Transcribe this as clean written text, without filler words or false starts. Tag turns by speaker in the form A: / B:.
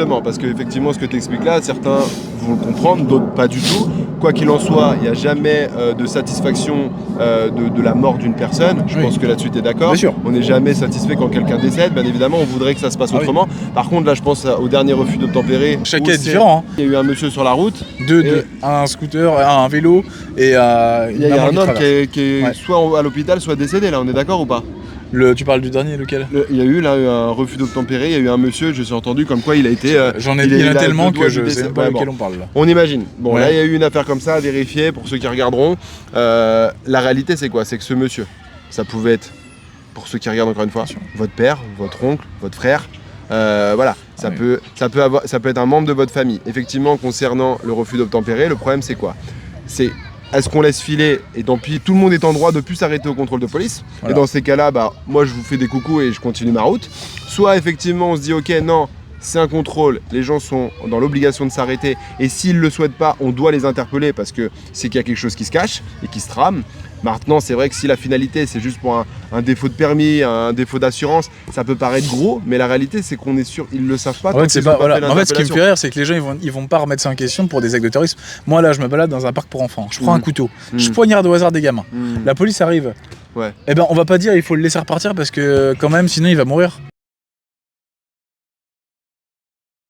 A: justement, parce qu'effectivement, ce que tu expliques là, certains vont le comprendre, d'autres pas du tout. Quoi qu'il en soit, il n'y a jamais de satisfaction de la mort d'une personne. Je pense que là-dessus, tu es d'accord.
B: Bien sûr.
A: On n'est jamais satisfait quand quelqu'un décède. Bien évidemment, on voudrait que ça se passe autrement. Par contre, là, je pense au dernier refus d'obtempérer.
B: Chaque cas est différent.
A: Il y a eu un monsieur sur la route.
B: Un scooter, un vélo et
A: il y a un homme qui est soit à l'hôpital, soit décédé. Là, on est d'accord ou pas?
B: Tu parles du dernier, lequel?
A: Il y a eu là un refus d'obtempérer, il y a eu un monsieur, je suis entendu comme quoi il a été...
B: il y en a tellement que je sais pas lequel on parle là.
A: On imagine. Bon, là il y a eu une affaire comme ça à vérifier pour ceux qui regarderont. La réalité c'est quoi? C'est que ce monsieur, ça pouvait être, pour ceux qui regardent encore une fois, votre père, votre oncle, votre frère. Voilà, ça peut être un membre de votre famille. Effectivement, concernant le refus d'obtempérer, le problème c'est quoi? C'est... Est-ce qu'on laisse filer et tant pis, tout le monde est en droit de plus s'arrêter au contrôle de police. Et dans ces cas-là, moi je vous fais des coucous et je continue ma route. Soit effectivement on se dit ok non, c'est un contrôle, les gens sont dans l'obligation de s'arrêter et s'ils ne le souhaitent pas, on doit les interpeller parce que c'est qu'il y a quelque chose qui se cache et qui se trame. Maintenant, c'est vrai que si la finalité c'est juste pour un défaut de permis, un défaut d'assurance, ça peut paraître gros, mais la réalité c'est qu'on est sûr, ils le savent pas.
B: En fait, ce qui me fait rire, c'est que les gens ils vont pas remettre ça en question pour des actes de terrorisme. Moi là, je me balade dans un parc pour enfants, je prends un couteau, je poignarde au hasard des gamins. La police arrive. Et ben on va pas dire il faut le laisser repartir parce que quand même sinon il va mourir.